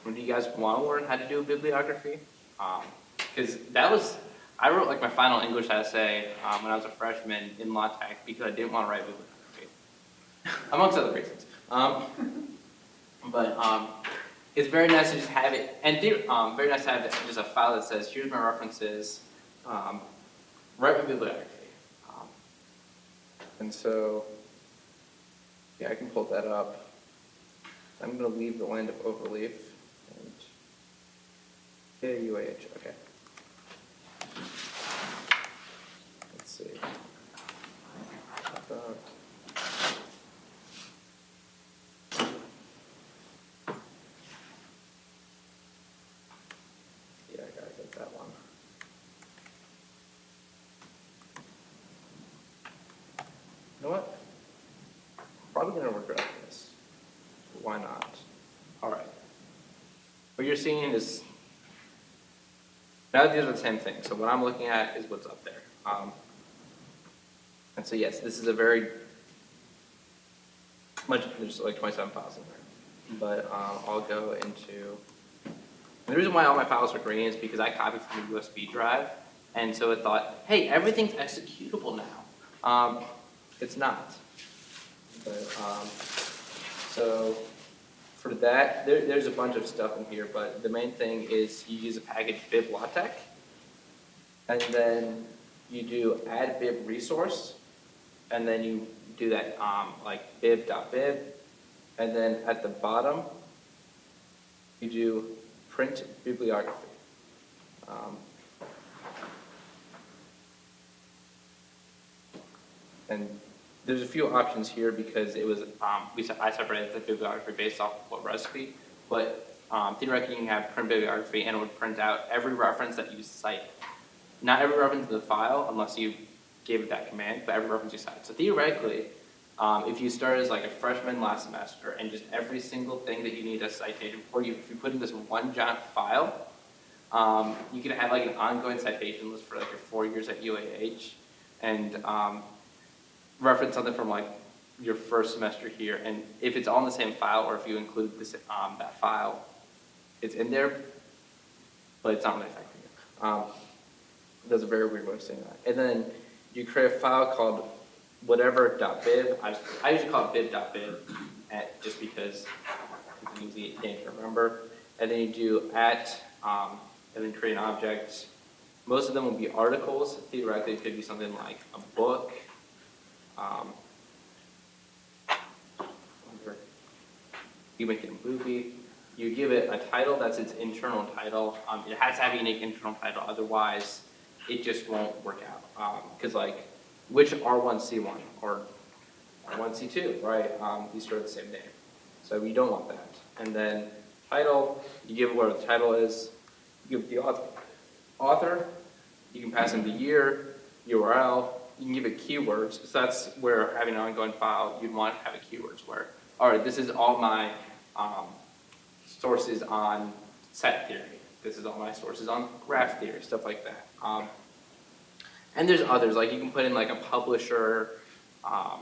Do you guys want to learn how to do a bibliography? Because I wrote like my final English essay when I was a freshman in LaTeX because I didn't want to write bibliography, amongst other reasons. But it's very nice to just have it, and very nice to have just a file that says, here's my references, write my bibliography. And so, yeah, I can pull that up. I'm going to leave the land of overleaf. UAH, okay. Let's see. Yeah, I gotta get that one. You know what? Probably gonna regret this. Why not? All right. What you're seeing is now these are the same thing. So what I'm looking at is what's up there. And so yes, this is a very much, there's like 27 files in there. But I'll go into, and the reason why all my files are green is because I copied from a USB drive. And so it thought, hey, everything's executable now. It's not. But, so for that, there's a bunch of stuff in here, but the main thing is you use a package bib LaTeX, and then you do add bib resource, and then you do that like bib.bib, and then at the bottom you do print bibliography. And there's a few options here because it was I separated the bibliography based off of what recipe, but theoretically you can have print bibliography and it would print out every reference that you cite. Not every reference in the file unless you gave it that command, but every reference you cite. So theoretically, if you start as like a freshman last semester and just every single thing that you need a citation for, if you put in this one giant file, you can have like an ongoing citation list for like your 4 years at UAH, and reference something from like your first semester here, and if it's all in the same file, or if you include this, that file, it's in there, but it's not really affecting you. That's a very weird way of saying that. And then you create a file called whatever.bib. I usually call it bib.bib, just because it's an easy name to remember. And then you do and then create an object. Most of them will be articles. Theoretically, it could be something like a book. You make it a movie. You give it a title that's its internal title. It has to have a unique internal title, otherwise it just won't work out. Because like, which R1C1 or R1C2, right? These are the same name. So you don't want that. And then title, you give it where the title is. You give it the author. You can pass in the year, URL. You can give it keywords. So that's where having an ongoing file, you'd want to have a keywords where, all right, this is all my sources on set theory. This is all my sources on graph theory, stuff like that. And there's others, like you can put in like a publisher. I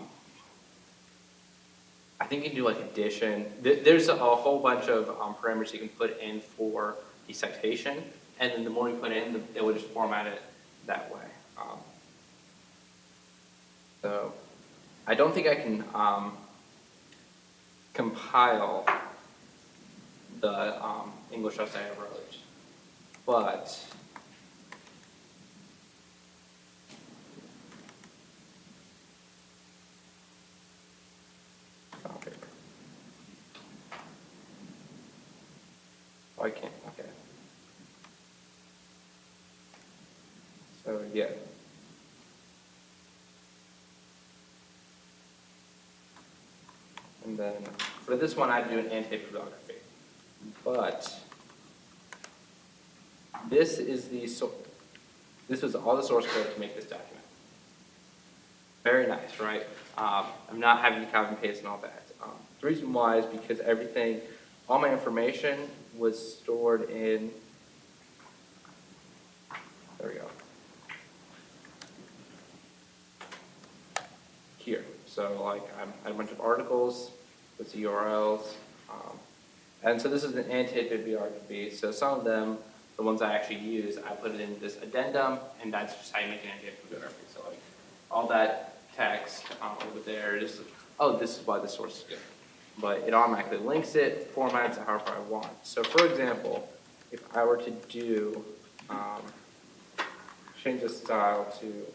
think you can do like edition. There's a whole bunch of parameters you can put in for the citation, and then the more you put in, it will just format it that way. So I don't think I can compile the English essay I wrote, but oh, I can't. Okay. So yeah. And then for this one, I do an anti-bibliography. But this is this was all the source code to make this document. Very nice, right? I'm not having to copy and paste and all that. The reason why is because all my information was stored in, there we go, here. So like I had a bunch of articles with URLs. And so this is an annotated bibliography. So some of them, the ones I actually use, I put it in this addendum, and that's just how you make an annotated bibliography. So like all that text over there is, oh, this is why the source is good. But it automatically links it, formats it however I want. So for example, if I were to do, change the style to,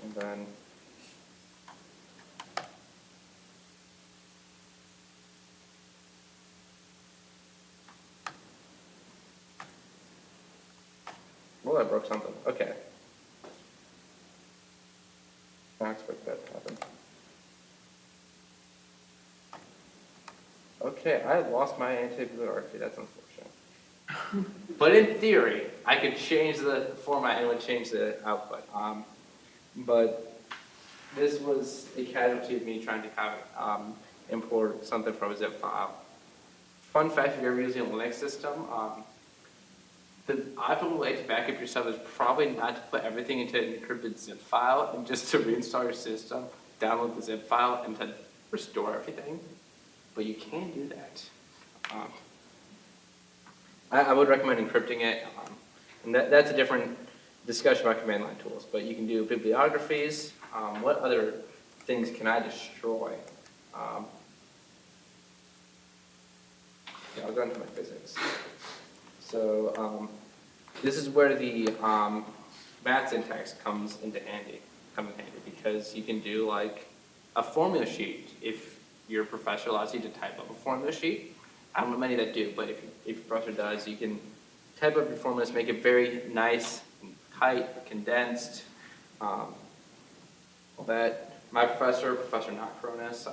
and then well, I broke something. Okay. I expect that to happen. Okay, I lost my anti-bibliography. That's unfortunate. But in theory, I could change the format and it would change the output. But this was a casualty of me trying to import something from a zip file. Fun fact, if you're ever using a Linux system, the optimal way to back up your stuff is probably not to put everything into an encrypted zip file and just to reinstall your system, download the zip file, and to restore everything. But you can do that. I would recommend encrypting it. And that's a different discussion about command line tools. But you can do bibliographies. What other things can I destroy? Yeah, I'll go into my physics. So this is where the math syntax comes in handy because you can do like a formula sheet if your professor allows you to type up a formula sheet. I don't know many that do, but if your professor does, you can type up your formulas, make it very nice, and tight, condensed, all that. My professor, Professor Nocronis,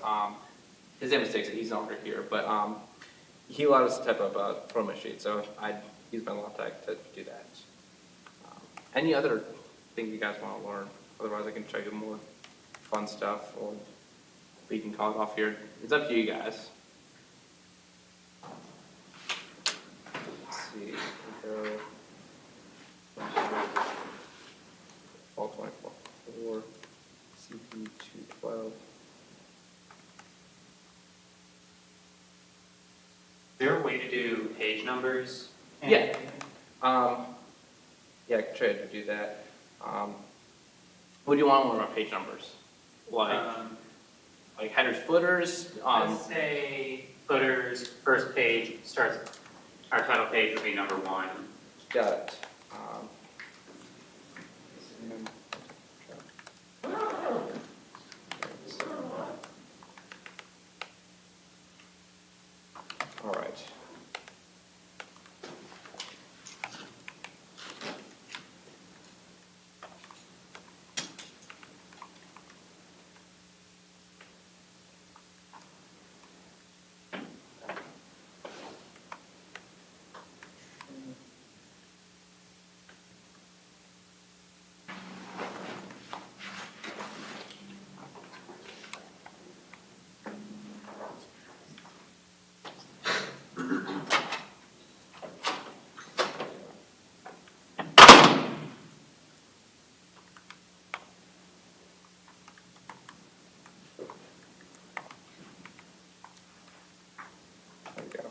his name is Dixon, he's no longer here, but he allowed us to type up a formula sheet, so I used my LaTeX to do that. Any other thing you guys want to learn? Otherwise, I can show you more fun stuff, or we can call it off here. It's up to you guys. Let's see. We'll go. Fall 24. 4, CP 212. Is there a way to do page numbers? Yeah. Yeah, I can try to do that. What do you want on page numbers? Like headers, footers? Let's say footers, first page starts, our title page would be number 1. Got it. All right. There we go.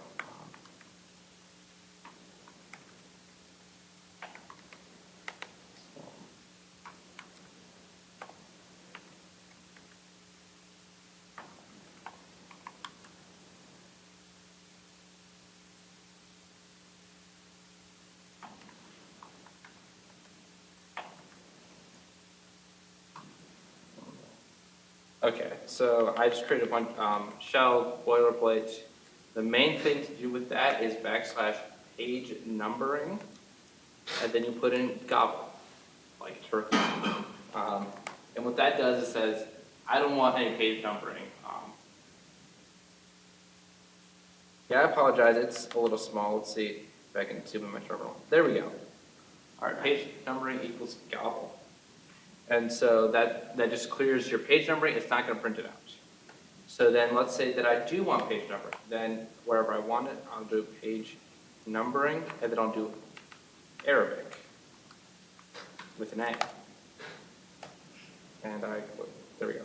Okay, so I just created one shell boilerplate. The main thing to do with that is \page numbering, and then you put in gobble, like turkey. And what that does is says, I don't want any page numbering. Yeah, I apologize, it's a little small. Let's see if I can zoom in my terminal. There we go. All right, page numbering equals gobble. And so that just clears your page numbering. It's not going to print it out. So then let's say that I do want page numbering. Then wherever I want it, I'll do page numbering, and then I'll do Arabic with an A. And there we go.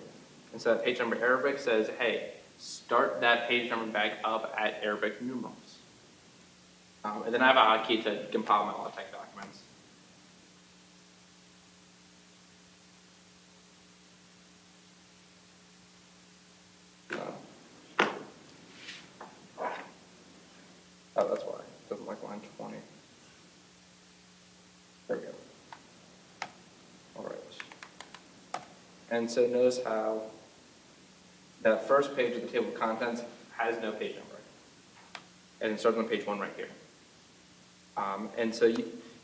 And so that page number Arabic says, hey, start that page number back up at Arabic numerals. And then I have a hotkey to compile my LaTeX documents. Oh, that's why. It doesn't like line 20. There we go. All right. And so notice how that first page of the table of contents has no page number. And it starts on page 1 right here. And so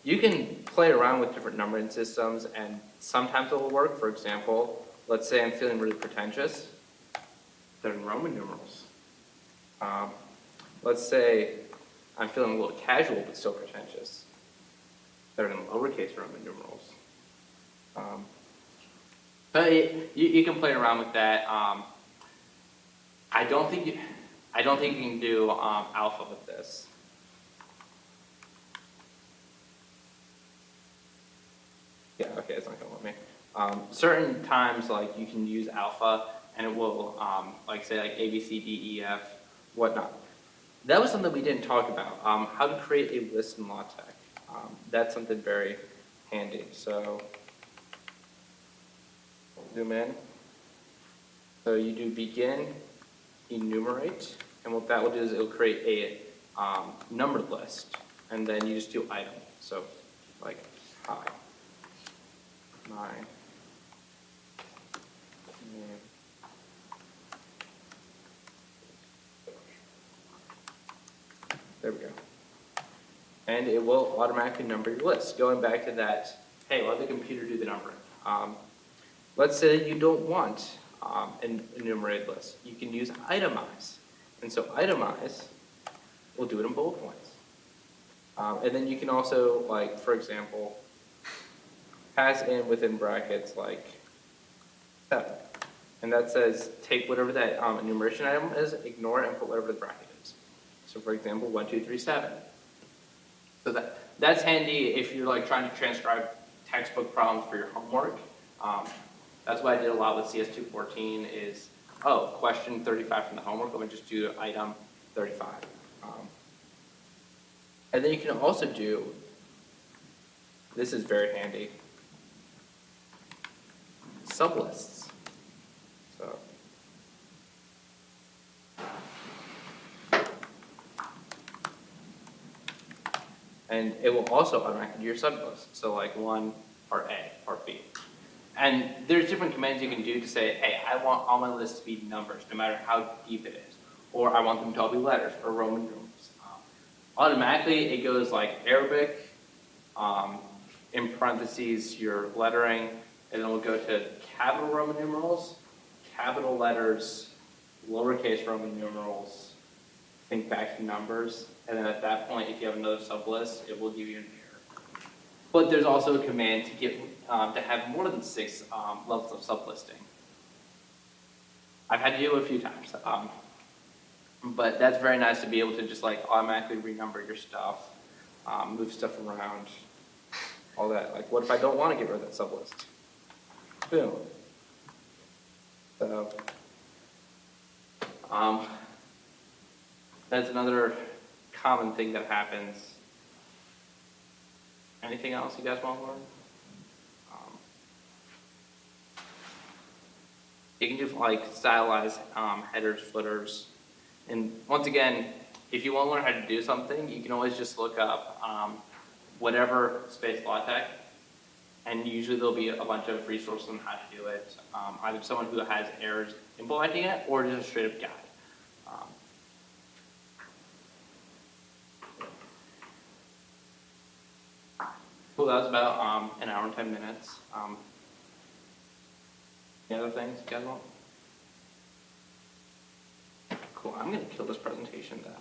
you can play around with different numbering systems, and sometimes it will work. For example, let's say I'm feeling really pretentious. They're in Roman numerals. Let's say I'm feeling a little casual but still pretentious. They're in lowercase Roman numerals. But you can play around with that. I don't think you can do alpha with this. Yeah, okay, it's not gonna let me. Certain times, like you can use alpha, and it will, like say, like A, B, C, D, E, F, whatnot. That was something we didn't talk about. How to create a list in LaTeX. That's something very handy. So zoom in. So you do begin, enumerate, and what that will do is it will create a numbered list, and then you just do item. So like hi, my name. There we go. And it will automatically number your list. Going back to that, hey, let the computer do the numbering. Let's say you don't want an enumerated list. You can use itemize. And so itemize will do it in bullet points. And then you can also, like, for example, pass in within brackets like 7. And that says take whatever that enumeration item is, ignore it, and put whatever the bracket is. So for example, 1, 2, 3, 7. So that's handy if you're like trying to transcribe textbook problems for your homework. That's what I did a lot with CS 214 is, oh, question 35 from the homework, let me just do item 35. And then you can also do, this is very handy, sublists. So, and it will also automatically do your sublist. So like one, part A, part B. And there's different commands you can do to say, hey, I want all my lists to be numbers, no matter how deep it is. Or I want them to all be letters or Roman numerals. Automatically, it goes like Arabic, in parentheses, your lettering, and then we'll go to capital Roman numerals, capital letters, lowercase Roman numerals, think back to numbers, and then at that point, if you have another sublist, it will give you an error. But there's also a command to get to have more than 6 levels of sublisting. I've had to do it a few times, but that's very nice to be able to just like automatically renumber your stuff, move stuff around, all that. Like, what if I don't want to get rid of that sublist? Boom. So, that's another common thing that happens. Anything else you guys want to learn? You can do like stylized headers, footers. And once again, if you want to learn how to do something, you can always just look up whatever space LaTeX, and usually there'll be a bunch of resources on how to do it. Either someone who has errors implementing it, or just a straight up guide. Cool, that was about an hour and 10 minutes. Any other things you guys want? Cool, I'm gonna kill this presentation then.